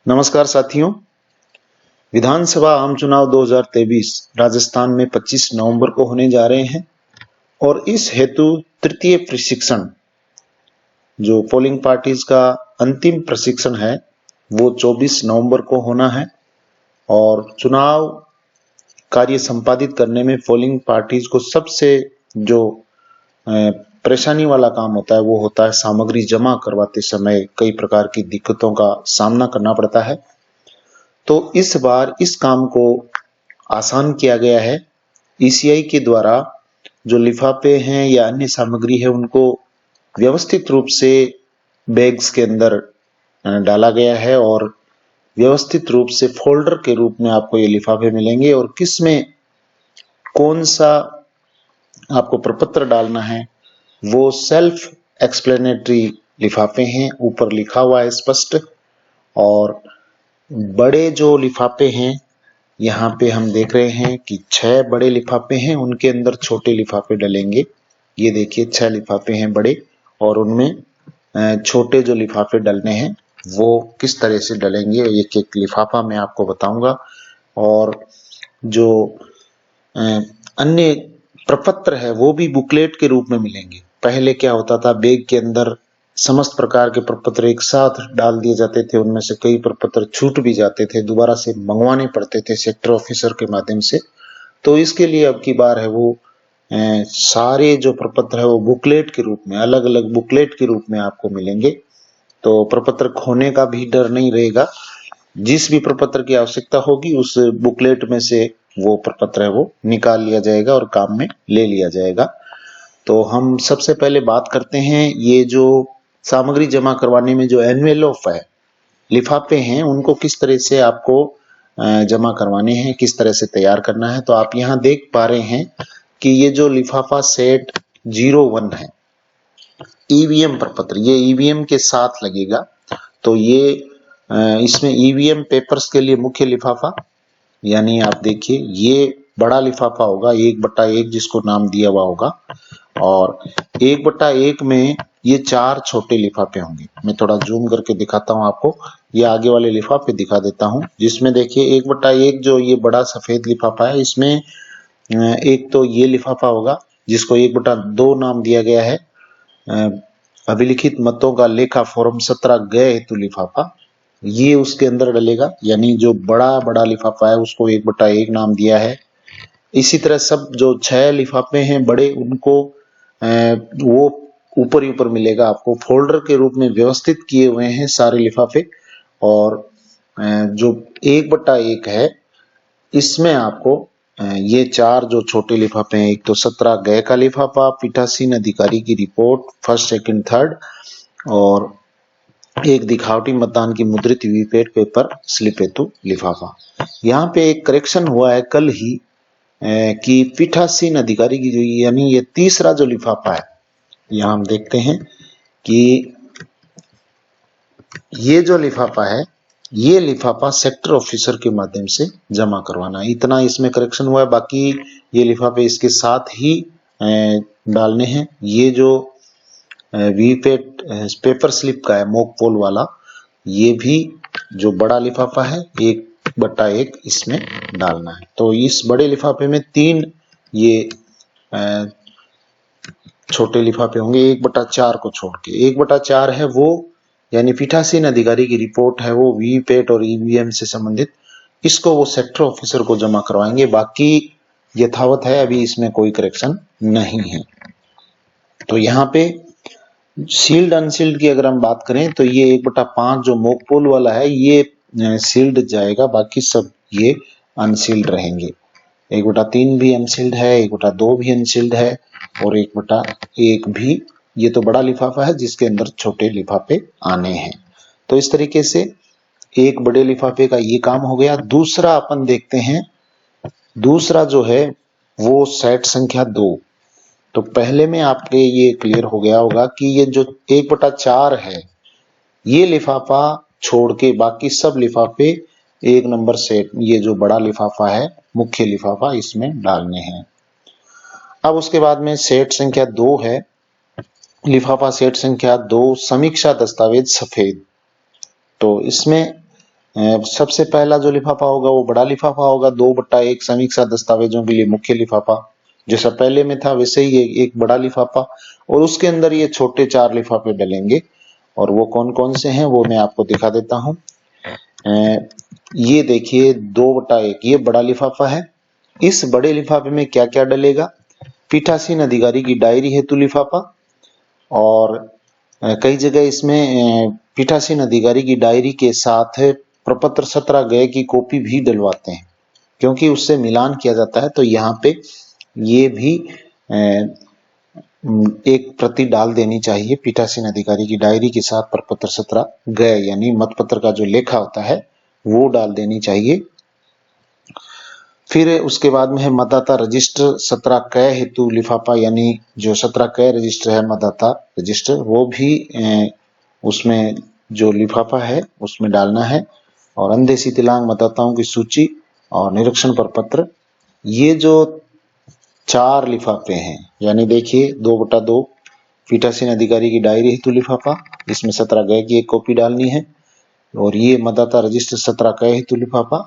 नमस्कार साथियों। विधानसभा आम चुनाव 2023 राजस्थान में 25 नवंबर को होने जा रहे हैं और इस हेतु तृतीय प्रशिक्षण जो पोलिंग पार्टीज का अंतिम प्रशिक्षण है वो 24 नवंबर को होना है। और चुनाव कार्य संपादित करने में पोलिंग पार्टीज को सबसे जो परेशानी वाला काम होता है वो होता है सामग्री जमा करवाते समय कई प्रकार की दिक्कतों का सामना करना पड़ता है। तो इस बार इस काम को आसान किया गया है। ईसीआई के द्वारा जो लिफाफे हैं या अन्य सामग्री है उनको व्यवस्थित रूप से बैग्स के अंदर डाला गया है और व्यवस्थित रूप से फोल्डर के रूप में आपको ये लिफाफे मिलेंगे और किस में कौन सा आपको प्रपत्र डालना है वो सेल्फ एक्सप्लेनेटरी लिफाफे हैं। ऊपर लिखा हुआ है स्पष्ट। और बड़े जो लिफाफे हैं यहाँ पे हम देख रहे हैं कि 6 बड़े लिफाफे हैं, उनके अंदर छोटे लिफाफे डलेंगे। ये देखिए 6 लिफाफे हैं बड़े और उनमें छोटे जो लिफाफे डलने हैं वो किस तरह से डलेंगे एक एक लिफाफा मैं आपको बताऊंगा। और जो अन्य प्रपत्र है वो भी बुकलेट के रूप में मिलेंगे। पहले क्या होता था, बैग के अंदर समस्त प्रकार के प्रपत्र एक साथ डाल दिए जाते थे, उनमें से कई प्रपत्र छूट भी जाते थे, दोबारा से मंगवाने पड़ते थे सेक्टर ऑफिसर के माध्यम से। तो इसके लिए अब की बार है वो सारे जो प्रपत्र है वो बुकलेट के रूप में अलग अलग बुकलेट के रूप में आपको मिलेंगे। तो प्रपत्र खोने का भी डर नहीं रहेगा। जिस भी प्रपत्र की आवश्यकता होगी उस बुकलेट में से वो प्रपत्र है वो निकाल लिया जाएगा और काम में ले लिया जाएगा। तो हम सबसे पहले बात करते हैं ये जो सामग्री जमा करवाने में जो एनवेलप है, लिफाफे हैं, उनको किस तरह से आपको जमा करवाने हैं, किस तरह से तैयार करना है। तो आप यहाँ देख पा रहे हैं कि ये जो लिफाफा सेट 01 है ईवीएम प्रपत्र, ये ईवीएम के साथ लगेगा। तो ये इसमें ईवीएम पेपर्स के लिए मुख्य लिफाफा, यानी आप देखिए ये बड़ा लिफाफा होगा 1/1 जिसको नाम दिया हुआ होगा और 1/1 में ये 4 छोटे लिफाफे होंगे। मैं थोड़ा जूम करके दिखाता हूं आपको। ये आगे वाले लिफाफे दिखा देता हूं जिसमें देखिए 1/1 जो ये बड़ा सफेद लिफाफा है इसमें एक तो ये लिफाफा होगा जिसको 1/2 नाम दिया गया है, अभिलिखित मतों का लेखा फॉर्म 17 गए हेतु लिफाफा, ये उसके अंदर डलेगा। यानी जो बड़ा बड़ा लिफाफा है उसको 1/1 नाम दिया है। इसी तरह सब जो 6 लिफाफे हैं बड़े उनको वो ऊपर ही ऊपर मिलेगा आपको, फोल्डर के रूप में व्यवस्थित किए हुए हैं सारे लिफाफे। और जो 1/1 है इसमें आपको ये 4 जो छोटे लिफाफे हैं, एक तो 17 गए का लिफाफा, पीठासीन अधिकारी की रिपोर्ट फर्स्ट सेकंड थर्ड और एक दिखावटी मतदान की मुद्रित वीवीपैट पेपर स्लिप हेतु लिफाफा। यहाँ पे एक करेक्शन हुआ है कल ही कि पीठासीन अधिकारी की जो यानी ये तीसरा जो लिफाफा है, यहाँ हम देखते हैं कि ये जो लिफाफा है ये लिफाफा सेक्टर ऑफिसर के माध्यम से जमा करवाना है। इतना इसमें करेक्शन हुआ है, बाकी ये लिफाफे इसके साथ ही डालने हैं। ये जो वीवीपैट पेपर स्लिप का है मॉक पोल वाला, ये भी जो बड़ा लिफाफा है 1/1 इसमें डालना है। तो इस बड़े लिफाफे में 3 ये छोटे लिफाफे होंगे 1/4 को छोड़ के। 1/4 है वो यानी पीठासीन अधिकारी की रिपोर्ट है वो वीवीपैट और ईवीएम से संबंधित, इसको वो सेक्टर ऑफिसर को जमा करवाएंगे। बाकी यथावत है, अभी इसमें कोई करेक्शन नहीं है। तो यहाँ पे सील्ड अनसील्ड की अगर हम बात करें तो ये 1/5 जो मॉक पोल वाला है ये सील्ड जाएगा, बाकी सब ये अनसील्ड रहेंगे। 1/3 भी अनसील्ड है, 1/2 भी अनसील्ड है और 1/1 भी, ये तो बड़ा लिफाफा है जिसके अंदर छोटे लिफाफे आने हैं। तो इस तरीके से एक बड़े लिफाफे का ये काम हो गया। दूसरा अपन देखते हैं, दूसरा जो है वो सेट संख्या 2। तो पहले में आपके ये क्लियर हो गया होगा कि ये जो 1/4 है ये लिफाफा छोड़ के बाकी सब लिफाफे 1 नंबर सेट, ये जो बड़ा लिफाफा है मुख्य लिफाफा, इसमें डालने हैं। अब उसके बाद में सेट संख्या 2 है, लिफाफा सेट संख्या 2 समीक्षा दस्तावेज सफेद। तो इसमें सबसे पहला जो लिफाफा होगा वो बड़ा लिफाफा होगा, 2/1 समीक्षा दस्तावेजों के लिए मुख्य लिफाफा, जैसा पहले में था वैसे ही एक बड़ा लिफाफा, और उसके अंदर ये छोटे 4 लिफाफे डलेंगे। और वो कौन कौन से हैं वो मैं आपको दिखा देता हूं। ये देखिए 2/1 ये बड़ा लिफाफा है। इस बड़े लिफाफे में क्या क्या डलेगा? पीठासीन अधिकारी की डायरी हेतु लिफाफा, और कई जगह इसमें पीठासीन अधिकारी की डायरी के साथ प्रपत्र 17 गए की कॉपी भी डलवाते हैं, क्योंकि उससे मिलान किया जाता है। तो यहाँ पे ये भी एक प्रति डाल देनी चाहिए, पीठासीन अधिकारी की डायरी के साथ प्रपत्र 17 गए यानी मतपत्र का जो लेखा होता है वो डाल देनी चाहिए। फिर उसके बाद में है मतदाता रजिस्टर 17 क हेतु लिफाफा, यानी जो 17 क रजिस्टर है मतदाता रजिस्टर, वो भी उसमें जो लिफाफा है उसमें डालना है। और अंधेसी तिलांग मतदाताओं की सूची और निरीक्षण प्रपत्र, ये जो 4 लिफाफे हैं, यानी देखिए 2/2 पीठासीन अधिकारी की डायरी हेतु लिफाफा, इसमें 17 ग की एक कॉपी डालनी है, और ये मतदाता रजिस्टर 17 क हेतु लिफाफा,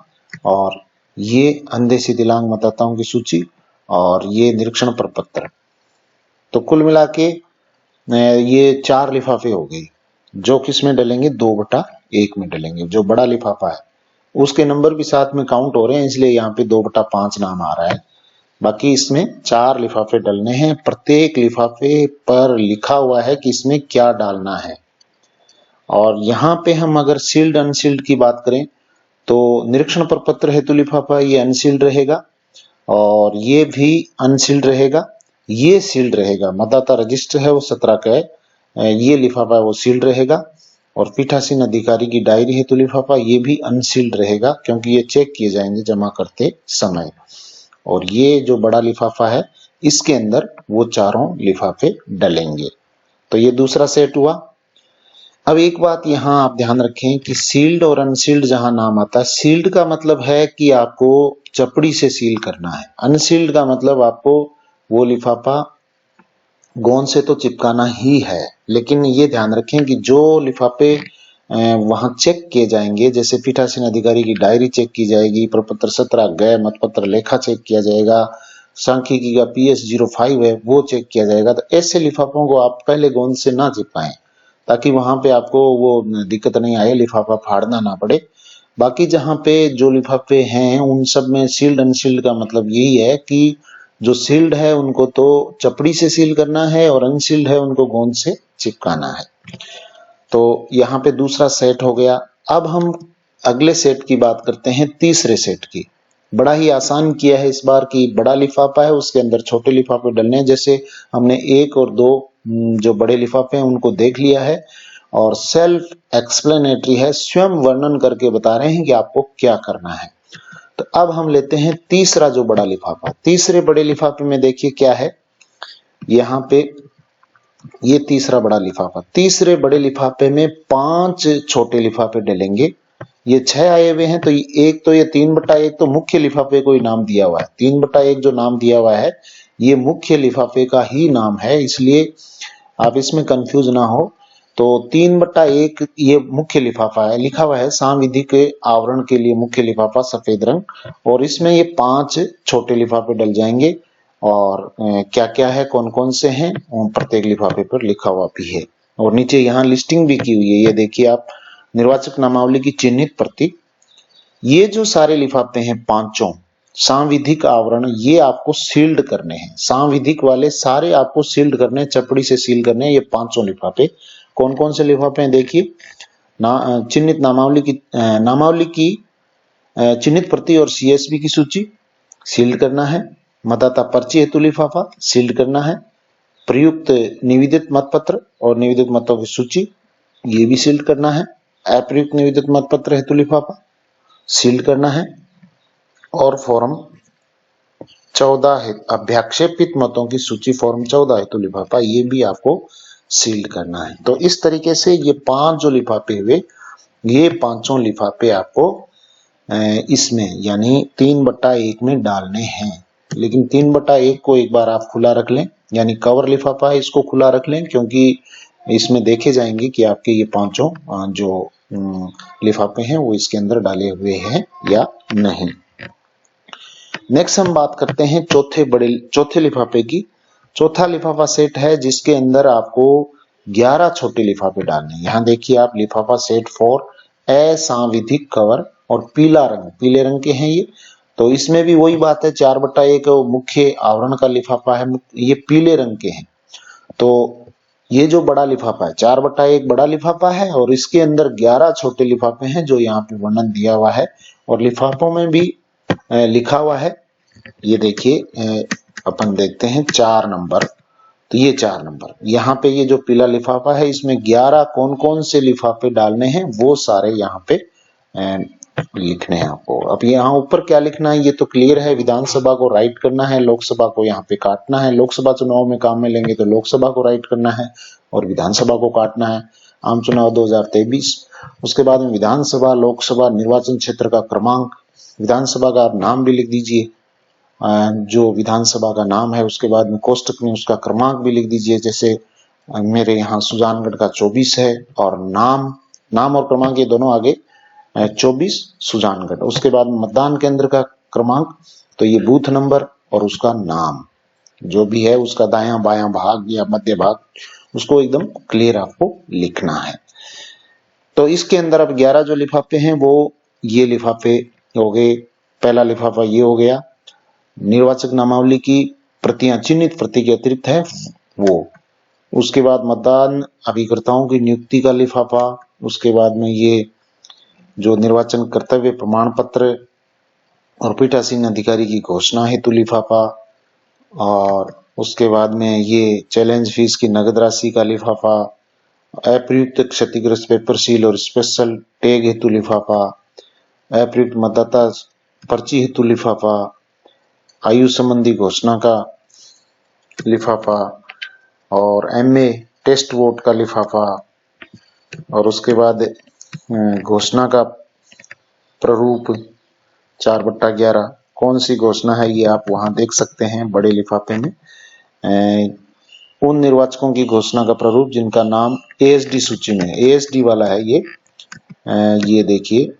और ये अंधेसी दिव्यांग मतदाताओं की सूची, और ये निरीक्षण प्रपत्र। तो कुल मिला के ये 4 लिफाफे हो गए, जो किसमें डलेंगे? 2/1 में डलेंगे। जो बड़ा लिफाफा है उसके नंबर भी साथ में काउंट हो रहे हैं, इसलिए यहाँ पे 2/5 नाम आ रहा है। बाकी इसमें 4 लिफाफे डलने हैं। प्रत्येक लिफाफे पर लिखा हुआ है कि इसमें क्या डालना है। और यहाँ पे हम अगर सील्ड अनसील्ड की बात करें तो निरीक्षण प्रपत्र हेतु लिफाफा ये अनसील्ड रहेगा, और ये भी अनसील्ड रहेगा, ये सील्ड रहेगा। मतदाता रजिस्टर है वो 17 का है, ये लिफाफा है वो सील्ड रहेगा। और पीठासीन अधिकारी की डायरी हेतु लिफाफा ये भी अनसील्ड रहेगा, क्योंकि ये चेक किए जाएंगे जमा करते समय। और ये जो बड़ा लिफाफा है इसके अंदर वो चारों लिफाफे डलेंगे। तो ये दूसरा सेट हुआ। अब एक बात यहाँ आप ध्यान रखें कि सील्ड और अनसील्ड जहां नाम आता है, सील्ड का मतलब है कि आपको चपड़ी से सील करना है, अनसील्ड का मतलब आपको वो लिफाफा गोंद से तो चिपकाना ही है। लेकिन ये ध्यान रखें कि जो लिफाफे वहां चेक किए जाएंगे, जैसे पीठासीन अधिकारी की डायरी चेक की जाएगी, प्रपत्र 17 गए मतपत्र लेखा चेक किया जाएगा, सांख्यिकी का PS05 है वो चेक किया जाएगा। तो ऐसे लिफाफों को आप पहले गोंद से ना चिपकाएं, ताकि वहां पे आपको वो दिक्कत नहीं आए, लिफाफा फाड़ना ना पड़े। बाकी जहां पे जो लिफाफे हैं उन सब में सील्ड अनसील्ड का मतलब यही है कि जो सील्ड है उनको तो चपड़ी से सील करना है, और अनसील्ड है उनको गोंद से चिपकाना है। तो यहाँ पे दूसरा सेट हो गया। अब हम अगले सेट की बात करते हैं, तीसरे सेट की। बड़ा ही आसान किया है इस बार की, बड़ा लिफाफा है उसके अंदर छोटे लिफाफे डलने हैं। जैसे हमने 1 और 2 जो बड़े लिफाफे हैं उनको देख लिया है, और सेल्फ एक्सप्लेनेटरी है, स्वयं वर्णन करके बता रहे हैं कि आपको क्या करना है। तो अब हम लेते हैं तीसरा जो बड़ा लिफाफा। तीसरे बड़े लिफाफे में देखिए क्या है, यहाँ पे ये तीसरा बड़ा लिफाफा। तीसरे बड़े लिफाफे में 5 छोटे लिफाफे डलेंगे। ये 6 आए हुए हैं, तो एक तो ये 3/1 तो मुख्य लिफाफे को ही नाम दिया हुआ है। 3/1 जो नाम दिया हुआ है ये मुख्य लिफाफे का ही नाम है, इसलिए आप इसमें कंफ्यूज ना हो। तो 3/1 ये मुख्य लिफाफा है, लिखा हुआ है सांविधिक आवरण के लिए मुख्य लिफाफा सफेद रंग, और इसमें ये 5 छोटे लिफाफे डल जाएंगे। और क्या क्या है, कौन कौन से हैं, प्रत्येक लिफाफे पर लिखा हुआ भी है, और नीचे यहाँ लिस्टिंग भी की हुई है। ये देखिए आप, निर्वाचक नामावली की चिन्हित प्रति। ये जो सारे लिफाफे हैं पांचों सांविधिक आवरण, ये आपको सील्ड करने हैं। सांविधिक वाले सारे आपको सील्ड करने, चपड़ी से सील करने हैं। ये पांचों लिफाफे कौन कौन से लिफाफे हैं देखिए, चिन्हित नामावली की चिन्हित प्रति और CSV की सूची सील्ड करना है। मतदाता पर्ची हेतु लिफाफा सील्ड करना है। प्रयुक्त निवेदित मतपत्र और निवेदित मतों की सूची ये भी सील्ड करना है। अप्रयुक्त निवेदित मतपत्र हेतु लिफाफा सील्ड करना है। और फॉर्म 14 अभ्याक्षेपित मतों की सूची फॉर्म 14 हेतु लिफाफा ये भी आपको सील्ड करना है। तो इस तरीके से ये 5 जो लिफाफे हुए, ये पांचों लिफाफे आपको इसमें यानी 3/1 में डालने हैं। लेकिन 3/1 को एक बार आप खुला रख लें, यानी कवर लिफाफा है इसको खुला रख लें, क्योंकि इसमें देखे जाएंगे कि आपके ये पांचों जो लिफाफे हैं वो इसके अंदर डाले हुए हैं या नहीं। नेक्स्ट हम बात करते हैं चौथे लिफाफे की। चौथा लिफाफा सेट है जिसके अंदर आपको 11 छोटे लिफाफे डालने हैं। यहाँ देखिए आप, लिफाफा सेट फॉर असांविधिक कवर और पीले रंग के हैं ये। तो इसमें भी वही बात है, 4/1 मुख्य आवरण का लिफाफा है, ये पीले रंग के हैं। तो ये जो बड़ा लिफाफा है 4/1 बड़ा लिफाफा है और इसके अंदर 11 छोटे लिफाफे हैं जो यहाँ पे वर्णन दिया हुआ है और लिफाफों में भी लिखा हुआ है। ये देखिए अपन देखते हैं 4 नंबर। तो ये 4 नंबर, यहाँ पे ये जो पीला लिफाफा है इसमें 11 कौन कौन से लिफाफे डालने हैं वो सारे यहाँ पे लिखने हैं आपको। अब यहाँ ऊपर क्या लिखना है ये तो क्लियर है, विधानसभा को राइट करना है, लोकसभा को यहाँ पे काटना है। लोकसभा चुनाव में काम में लेंगे तो लोकसभा को राइट करना है और विधानसभा को काटना है। आम चुनाव 2023, उसके बाद में विधानसभा लोकसभा निर्वाचन क्षेत्र का क्रमांक, विधानसभा का आप नाम भी लिख दीजिए, जो विधानसभा का नाम है, उसके बाद में कोष्टक में उसका क्रमांक भी लिख दीजिए। जैसे मेरे यहाँ सुजानगढ़ का 24 है और नाम और क्रमांक ये दोनों आगे 24 सुजानगढ़। उसके बाद मतदान केंद्र का क्रमांक, तो ये बूथ नंबर और उसका नाम जो भी है उसका दायां बायां भाग या मध्य भाग, उसको एकदम क्लियर आपको लिखना है। तो इसके अंदर अब 11 जो लिफाफे हैं वो ये लिफाफे हो गए। पहला लिफाफा ये हो गया, निर्वाचक नामावली की प्रतियां चिन्हित प्रति के अतिरिक्त है वो। उसके बाद मतदान अभिकर्ताओं की नियुक्ति का लिफाफा, उसके बाद में ये जो निर्वाचन कर्तव्य प्रमाण पत्र और पीठासीन अधिकारी की घोषणा हेतु लिफाफा, और उसके बाद में ये चैलेंज फीस की नगद राशि का लिफाफा, अप्रयुक्त क्षतिग्रस्त पेपर सील और स्पेशल टैग हेतु लिफाफा, अप्रयुक्त मतदाता पर्ची हेतु लिफाफा, आयु संबंधी घोषणा का लिफाफा और एमए टेस्ट वोट का लिफाफा, और उसके बाद घोषणा का प्रारूप 4/11 कौन सी घोषणा है ये आप वहां देख सकते हैं बड़े लिफाफे में। उन निर्वाचकों की घोषणा का प्रारूप जिनका नाम एएसडी सूची में है, एएसडी वाला है ये देखिए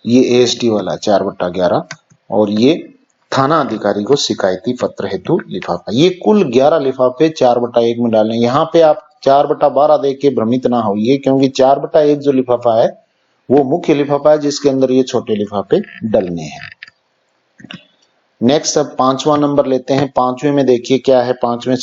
ये एएसडी वाला 4/11 और ये थाना अधिकारी को शिकायती पत्र हेतु लिफाफा। ये कुल 11 लिफाफे 4/1 में डालने। यहाँ पे आप 4/12 देख के भ्रमित ना होइए क्योंकि 4/1 जो लिफाफा है वो मुख्य लिफाफा है जिसके अंदर ये छोटे लिफाफे डलने हैं। नेक्स्ट अब 5वां नंबर लेते हैं। 5वें में देखिए क्या है। 5वें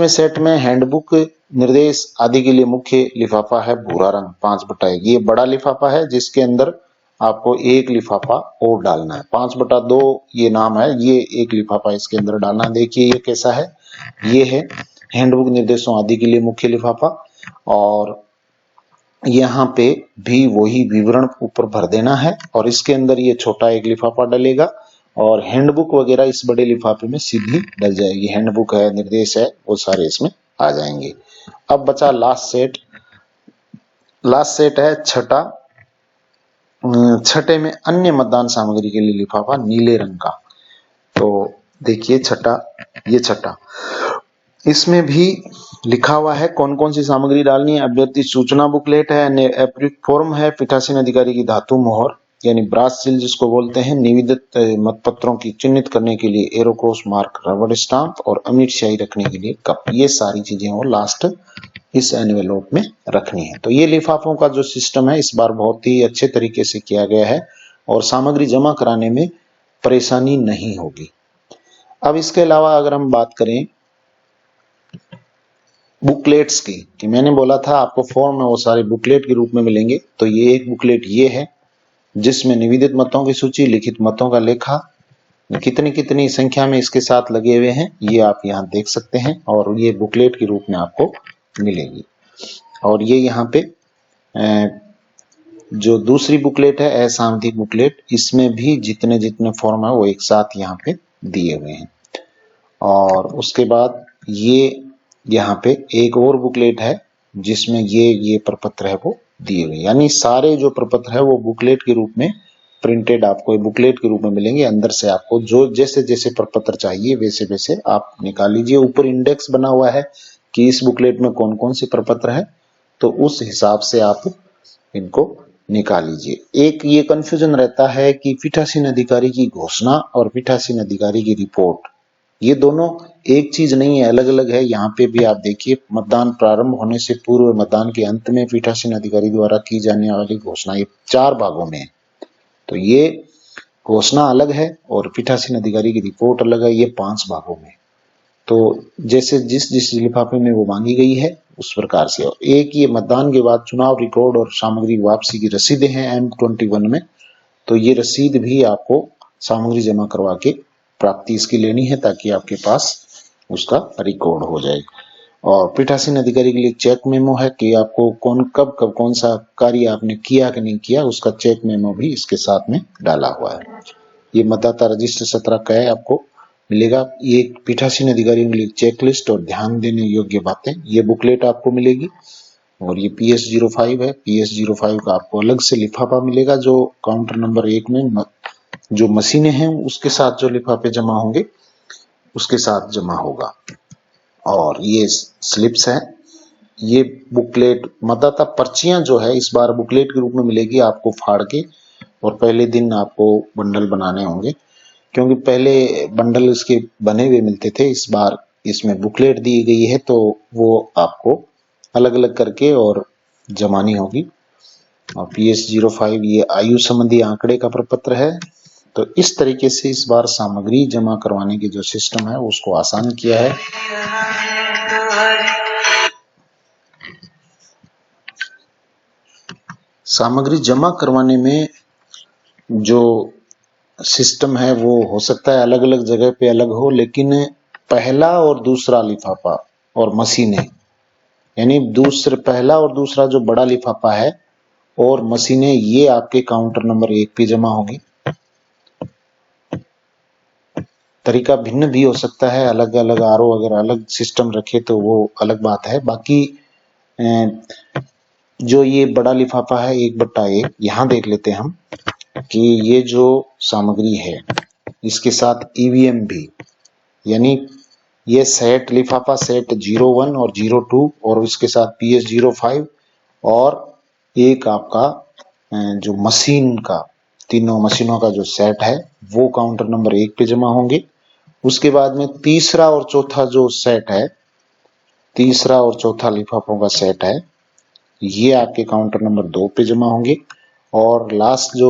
सेट में हैंडबुक निर्देश आदि के लिए मुख्य लिफाफा है भूरा रंग 5/1। ये बड़ा लिफाफा है जिसके अंदर आपको एक लिफाफा और डालना है। 5/2 ये नाम है, ये एक लिफाफा इसके अंदर डालना है। देखिए ये कैसा है, ये है हैंडबुक निर्देशों आदि के लिए मुख्य लिफाफा और यहाँ पे भी वही विवरण ऊपर भर देना है और इसके अंदर ये छोटा एक लिफाफा डलेगा और हैंडबुक वगैरह इस बड़े लिफाफे में सीधी डल जाएगी। हैंडबुक है, निर्देश है, वो सारे इसमें आ जाएंगे। अब बचा लास्ट सेट है छठे में अन्य मतदान सामग्री के लिए लिफाफा नीले रंग का। तो देखिए छठा इसमें भी लिखा हुआ है कौन कौन सी सामग्री डालनी है। अभ्यर्थी सूचना बुकलेट है, अप्रयुक्त फॉर्म है, पीठासीन अधिकारी की धातु मोहर यानी ब्रास सील जिसको बोलते हैं, निवेदित मतपत्रों की चिन्हित करने के लिए एरो क्रॉस मार्क रबड़ स्टाम्प और अमिट स्याही रखने के लिए कप। ये सारी चीजें वो लास्ट इस एनवेलप में रखनी है। तो ये लिफाफों का जो सिस्टम है इस बार बहुत ही अच्छे तरीके से किया गया है और सामग्री जमा कराने में परेशानी नहीं होगी। अब इसके अलावा अगर हम बात करें बुकलेट्स की, कि मैंने बोला था आपको फॉर्म में वो सारे बुकलेट के रूप में मिलेंगे। तो ये एक बुकलेट ये है जिसमें निवेदित मतों की सूची, लिखित मतों का लेखा, कितनी कितनी संख्या में इसके साथ लगे हुए हैं ये आप यहाँ देख सकते हैं और ये बुकलेट के रूप में आपको मिलेगी। और ये यहाँ पे जो दूसरी बुकलेट है असांविधिक बुकलेट, इसमें भी जितने जितने फॉर्म है वो एक साथ यहाँ पे दिए हुए हैं। और उसके बाद ये यहाँ पे एक और बुकलेट है जिसमें ये प्रपत्र है वो दिए हुए, यानी सारे जो प्रपत्र है वो बुकलेट के रूप में प्रिंटेड आपको बुकलेट के रूप में मिलेंगे। अंदर से आपको जो जैसे जैसे प्रपत्र चाहिए वैसे वैसे आप निकाल लीजिए। ऊपर इंडेक्स बना हुआ है कि इस बुकलेट में कौन कौन से प्रपत्र है, तो उस हिसाब से आप इनको निकाल लीजिए। एक ये कंफ्यूजन रहता है कि पीठासीन अधिकारी की घोषणा और पीठासीन अधिकारी की रिपोर्ट, ये दोनों एक चीज नहीं है, अलग अलग है। यहाँ पे भी आप देखिए, मतदान प्रारंभ होने से पूर्व, मतदान के अंत में पीठासीन अधिकारी द्वारा की जाने वाली घोषणा, ये 4 भागों में है। तो ये घोषणा अलग है और पीठासीन अधिकारी की रिपोर्ट अलग है, ये 5 भागों में। तो जैसे जिस जिस लिफाफे में वो मांगी गई है उस प्रकार से। एक ये मतदान के बाद चुनाव रिकॉर्ड और सामग्री वापसी की रसीदें हैं M21 में, तो ये रसीद भी आपको सामग्री जमा करवा के प्राप्ति इसकी लेनी है, ताकि आपके पास उसका रिकॉर्ड हो जाए। और पीठासीन अधिकारी के लिए चेक मेमो है कि आपको कब कौन सा कार्य आपने किया कि नहीं किया, उसका चेक मेमो भी इसके साथ में डाला हुआ है। ये मतदाता रजिस्टर 17 का है, आपको मिलेगा। ये पीठासीन अधिकारियों के लिए चेक लिस्ट और ध्यान देने योग्य बातें, ये बुकलेट आपको मिलेगी। और ये PS05 है, PS05 का आपको अलग से लिफाफा मिलेगा, जो काउंटर नंबर 1 में जो मशीनें हैं उसके साथ जो लिफाफे जमा होंगे उसके साथ जमा होगा। और ये स्लिप्स है, ये बुकलेट मतदाता पर्चियां जो है इस बार बुकलेट के रूप में मिलेगी आपको फाड़ के, और पहले दिन आपको बंडल बनाने होंगे, क्योंकि पहले बंडल इसके बने हुए मिलते थे, इस बार इसमें बुकलेट दी गई है तो वो आपको अलग अलग करके और जमानी होगी। और PS05 ये आयु संबंधी आंकड़े का प्रपत्र है। तो इस तरीके से इस बार सामग्री जमा करवाने की जो सिस्टम है उसको आसान किया है। सामग्री जमा करवाने में जो सिस्टम है वो हो सकता है अलग अलग जगह पे अलग हो, लेकिन पहला और दूसरा लिफाफा और मशीनें, यानी पहला और दूसरा जो बड़ा लिफाफा है और मशीनें, ये आपके काउंटर नंबर 1 पे जमा होगी। तरीका भिन्न भी हो सकता है, अलग अलग RO अगर अलग सिस्टम रखे तो वो अलग बात है। बाकी जो ये बड़ा लिफाफा है 1/1, यहां देख लेते हैं हम कि ये जो सामग्री है इसके साथ EVM भी, यानी ये सेट लिफाफा सेट 01 और 02 और इसके साथ PS05 और एक आपका जो मशीन का, तीनों मशीनों का जो सेट है वो काउंटर नंबर 1 पे जमा होंगे। उसके बाद में तीसरा और चौथा जो सेट है, तीसरा और चौथा लिफाफों का सेट है, ये आपके काउंटर नंबर 2 पे जमा होंगे। और लास्ट जो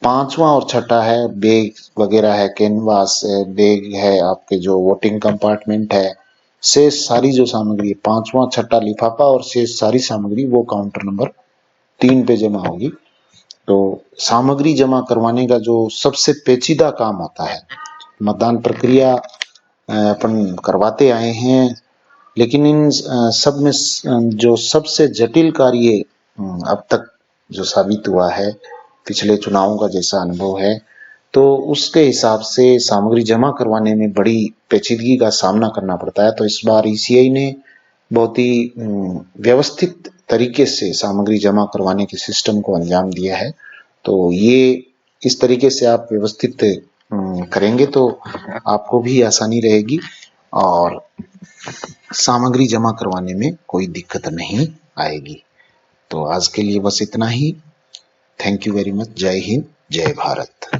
5वां और छठा है, बैग वगैरह है, कैनवास है, बैग है, आपके जो वोटिंग कंपार्टमेंट है, शेष सारी जो सामग्री है, 5वां छठा लिफाफा और शेष सारी सामग्री वो काउंटर नंबर 3 पे जमा होगी। तो सामग्री जमा करवाने का जो सबसे पेचीदा काम होता है, मतदान प्रक्रिया अपन करवाते आए हैं, लेकिन इन सब में जो सबसे जटिल कार्य अब तक जो साबित हुआ है, पिछले चुनावों का जैसा अनुभव है, तो उसके हिसाब से सामग्री जमा करवाने में बड़ी पेचीदगी का सामना करना पड़ता है। तो इस बार ECI ने बहुत ही व्यवस्थित तरीके से सामग्री जमा करवाने के सिस्टम को अंजाम दिया है। तो ये इस तरीके से आप व्यवस्थित करेंगे तो आपको भी आसानी रहेगी और सामग्री जमा करवाने में कोई दिक्कत नहीं आएगी। तो आज के लिए बस इतना ही। Thank you very much. जय हिंद, जय भारत।